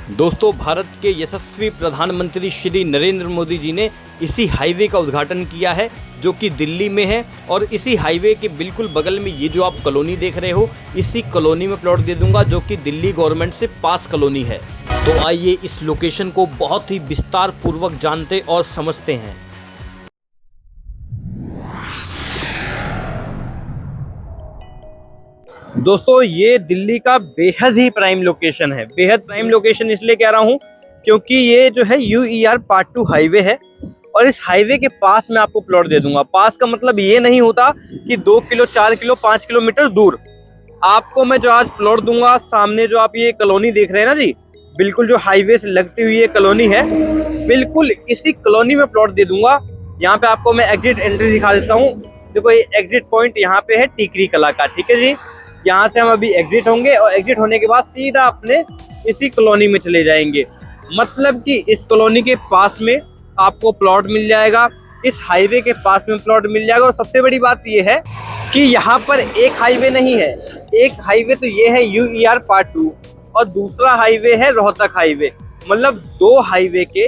दोस्तों, भारत के यशस्वी प्रधानमंत्री श्री नरेंद्र मोदी जी ने इसी हाईवे का उद्घाटन किया है जो कि दिल्ली में है। और इसी हाईवे के बिल्कुल बगल में ये जो आप कॉलोनी देख रहे हो, इसी कॉलोनी में प्लॉट दे दूंगा जो कि दिल्ली गवर्नमेंट से पास कॉलोनी है। तो आइए इस लोकेशन को बहुत ही विस्तार पूर्वक जानते और समझते हैं। दोस्तों, ये दिल्ली का बेहद ही प्राइम लोकेशन है। बेहद प्राइम लोकेशन इसलिए कह रहा हूँ क्योंकि ये जो है UER पार्ट 2 हाईवे है और इस हाईवे के पास में आपको प्लॉट दे दूंगा। पास का मतलब ये नहीं होता कि 2 किलो 4 किलो 5 किलोमीटर दूर। आपको मैं जो आज प्लॉट दूंगा, सामने जो आप ये कॉलोनी देख रहे हैं ना जी, बिल्कुल जो हाईवे से लगती हुई ये कॉलोनी है, बिल्कुल इसी कॉलोनी में प्लॉट दे दूंगा। यहाँ पे आपको मैं एग्जिट एंट्री दिखा देता हूँ। देखो, ये एग्जिट पॉइंट यहाँ पे है टीकरी कला का, ठीक है जी। यहाँ से हम अभी एग्जिट होंगे और एग्जिट होने के बाद सीधा अपने इसी कॉलोनी में चले जाएंगे। मतलब कि इस कॉलोनी के पास में आपको प्लॉट मिल जाएगा, इस हाईवे के पास में प्लॉट मिल जाएगा। और सबसे बड़ी बात ये है कि यहाँ पर एक हाईवे नहीं है, एक हाईवे तो ये है UER पार्ट 2 और दूसरा हाईवे है रोहतक हाईवे। मतलब 2 हाईवे के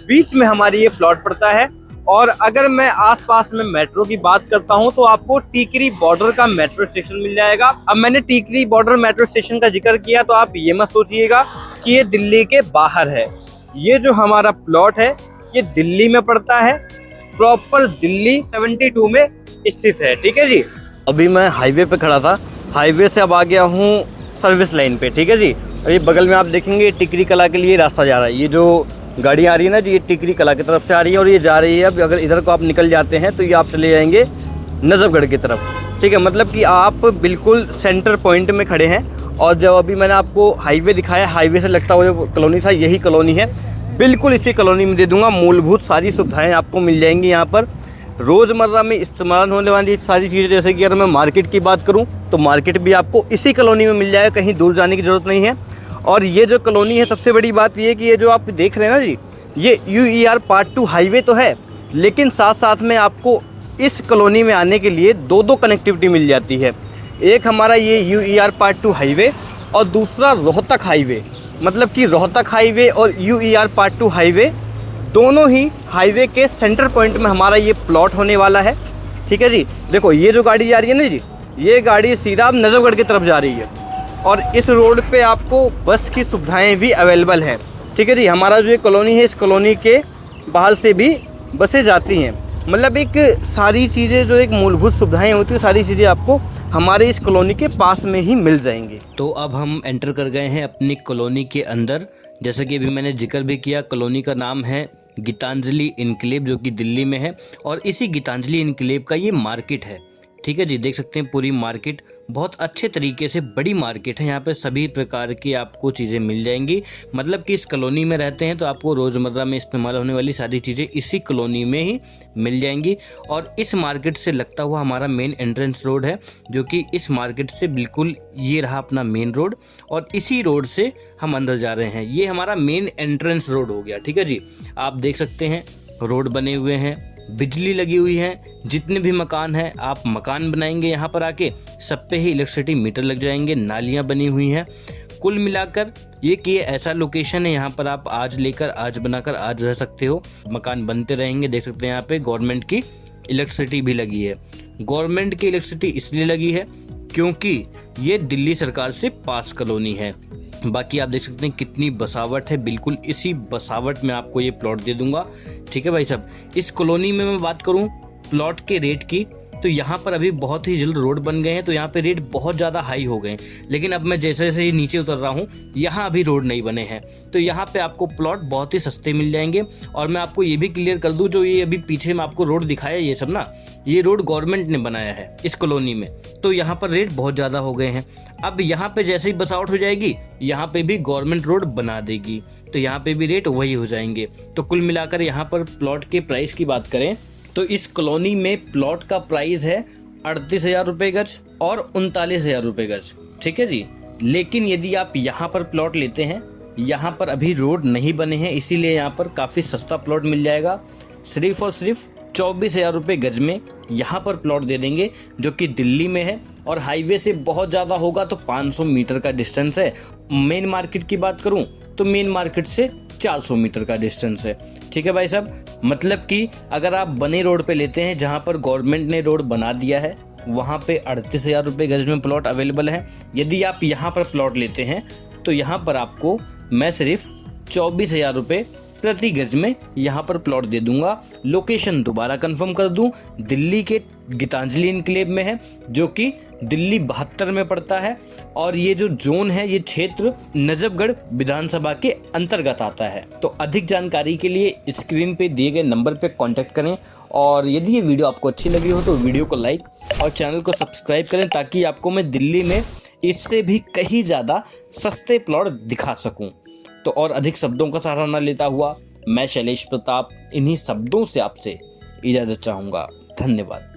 बीच में हमारी ये प्लॉट पड़ता है। और अगर मैं आसपास में मेट्रो की बात करता हूं तो आपको टीकरी बॉर्डर का मेट्रो स्टेशन मिल जाएगा। अब मैंने टीकरी बॉर्डर मेट्रो स्टेशन का जिक्र किया तो आप ये मत सोचिएगा कि ये दिल्ली के बाहर है। ये जो हमारा प्लॉट है ये दिल्ली में पड़ता है, प्रॉपर दिल्ली 72 में स्थित है, ठीक है जी। अभी मैं हाईवे पे खड़ा था, हाईवे से अब आ गया हूँ सर्विस लाइन पे, ठीक है जी। और ये बगल में आप देखेंगे टिकरी कला के लिए रास्ता जा रहा है। ये जो गाड़ी आ रही है ना जी, ये टिकरी कला की तरफ से आ रही है और ये जा रही है। अब अगर इधर को आप निकल जाते हैं तो ये आप चले जाएंगे नजफगढ़ की तरफ, ठीक है। मतलब कि आप बिल्कुल सेंटर पॉइंट में खड़े हैं। और जब अभी मैंने आपको हाईवे दिखाया, हाईवे से लगता हुआ जो कॉलोनी था यही कॉलोनी है। बिल्कुल इसी कॉलोनी में दे दूंगा। मूलभूत सारी सुविधाएँ आपको मिल जाएंगी यहाँ पर। रोज़मर्रा में इस्तेमाल होने वाली सारी चीज़ें, जैसे कि अगर मैं मार्केट की बात करूँ तो मार्केट भी आपको इसी कॉलोनी में मिल जाएगा, कहीं दूर जाने की ज़रूरत नहीं है। और ये जो कॉलोनी है, सबसे बड़ी बात ये है कि ये जो आप देख रहे हैं ना जी, ये UER पार्ट 2 हाईवे तो है, लेकिन साथ साथ में आपको इस कॉलोनी में आने के लिए दो कनेक्टिविटी मिल जाती है। एक हमारा ये UER पार्ट 2 हाईवे और दूसरा रोहतक हाईवे। मतलब कि रोहतक हाईवे और UER पार्ट 2 हाईवे दोनों ही हाईवे के सेंटर पॉइंट में हमारा ये प्लॉट होने वाला है, ठीक है जी। देखो, ये जो गाड़ी जा रही है ना जी, ये गाड़ी सीधा नजफगढ़ की तरफ जा रही है और इस रोड पे आपको बस की सुविधाएं भी अवेलेबल हैं, ठीक है जी। हमारा जो ये कॉलोनी है, इस कॉलोनी के बाहर से भी बसें जाती हैं। मतलब एक सारी चीज़ें, जो एक मूलभूत सुविधाएं होती हैं, सारी चीज़ें आपको हमारे इस कॉलोनी के पास में ही मिल जाएंगी। तो अब हम एंटर कर गए हैं अपनी कॉलोनी के अंदर। जैसे कि अभी मैंने जिक्र भी किया, कॉलोनी का नाम है गीतांजलि इनक्लेव, जो कि दिल्ली में है। और इसी गीतांजलि इनक्लेव का ये मार्केट है, ठीक है जी। देख सकते हैं पूरी मार्केट बहुत अच्छे तरीके से, बड़ी मार्केट है। यहाँ पे सभी प्रकार की आपको चीज़ें मिल जाएंगी। मतलब कि इस कॉलोनी में रहते हैं तो आपको रोज़मर्रा में इस्तेमाल होने वाली सारी चीज़ें इसी कॉलोनी में ही मिल जाएंगी। और इस मार्केट से लगता हुआ हमारा मेन एंट्रेंस रोड है, जो कि इस मार्केट से बिल्कुल ये रहा अपना मेन रोड। और इसी रोड से हम अंदर जा रहे हैं। ये हमारा मेन एंट्रेंस रोड हो गया, ठीक है जी। आप देख सकते हैं रोड बने हुए हैं, बिजली लगी हुई है। जितने भी मकान हैं, आप मकान बनाएंगे यहाँ पर आके, सब पे ही इलेक्ट्रिसिटी मीटर लग जाएंगे। नालियाँ बनी हुई हैं। कुल मिलाकर ये ऐसा लोकेशन है, यहाँ पर आप आज लेकर आज बनाकर आज रह सकते हो। मकान बनते रहेंगे। देख सकते हैं यहाँ पे गवर्नमेंट की इलेक्ट्रिसिटी भी लगी है। गवर्नमेंट की इलेक्ट्रिसिटी इसलिए लगी है क्योंकि ये दिल्ली सरकार से पास कॉलोनी है। बाकी आप देख सकते हैं कितनी बसावट है। बिल्कुल इसी बसावट में आपको ये प्लॉट दे दूंगा, ठीक है भाई साहब। इस कॉलोनी में मैं बात करूं प्लॉट के रेट की, तो यहाँ पर अभी बहुत ही जल्द रोड बन गए हैं तो यहाँ पे रेट बहुत ज़्यादा हाई हो गए हैं। लेकिन अब मैं जैसे जैसे नीचे उतर रहा हूँ, यहाँ अभी रोड नहीं बने हैं तो यहाँ पे आपको प्लॉट बहुत ही सस्ते मिल जाएंगे। और मैं आपको ये भी क्लियर कर दूँ, जो ये अभी पीछे में आपको रोड दिखाया ये सब ना, ये रोड गवर्नमेंट ने बनाया है इस कॉलोनी में, तो यहाँ पर रेट बहुत ज़्यादा हो गए हैं। अब यहाँ पे जैसे ही बसावट हो जाएगी, यहाँ पे भी गवर्नमेंट रोड बना देगी तो यहाँ पे भी रेट वही हो जाएंगे। तो कुल मिलाकर यहाँ पर प्लॉट के प्राइस की बात करें तो इस कॉलोनी में प्लॉट का प्राइस है 38,000 रुपये गज और 39,000 रुपये गज, ठीक है जी। लेकिन यदि आप यहाँ पर प्लॉट लेते हैं, यहाँ पर अभी रोड नहीं बने हैं, इसीलिए यहाँ पर काफ़ी सस्ता प्लॉट मिल जाएगा। सिर्फ और सिर्फ 24,000 रुपये गज में यहाँ पर प्लॉट दे देंगे जो कि दिल्ली में है और हाईवे से बहुत ज़्यादा होगा तो 500 मीटर का डिस्टेंस है। मेन मार्केट की बात करूँ तो मेन मार्केट से 400 मीटर का डिस्टेंस है। ठीक है भाई साहब, मतलब कि अगर आप बने रोड पे लेते हैं जहाँ पर गवर्नमेंट ने रोड बना दिया है, वहाँ पे 38,000 रुपये गज में प्लॉट अवेलेबल है। यदि आप यहाँ पर प्लॉट लेते हैं तो यहाँ पर आपको मैं सिर्फ 24,000 रुपये प्रति गज में यहाँ पर प्लॉट दे दूंगा। लोकेशन दोबारा कंफर्म कर दूं, दिल्ली के गीतांजलि इनक्लेव में है जो कि दिल्ली 72 में पड़ता है और ये जो जोन है, ये क्षेत्र नजफगढ़ विधानसभा के अंतर्गत आता है। तो अधिक जानकारी के लिए स्क्रीन पे दिए गए नंबर पे कांटेक्ट करें और यदि ये वीडियो आपको अच्छी लगी हो तो वीडियो को लाइक और चैनल को सब्सक्राइब करें ताकि आपको मैं दिल्ली में इससे भी कहीं ज़्यादा सस्ते प्लॉट दिखा सकूं। तो और अधिक शब्दों का सहारा न लेता हुआ मैं शैलेश प्रताप इन्हीं शब्दों से आपसे इजाज़त चाहूँगा। धन्यवाद।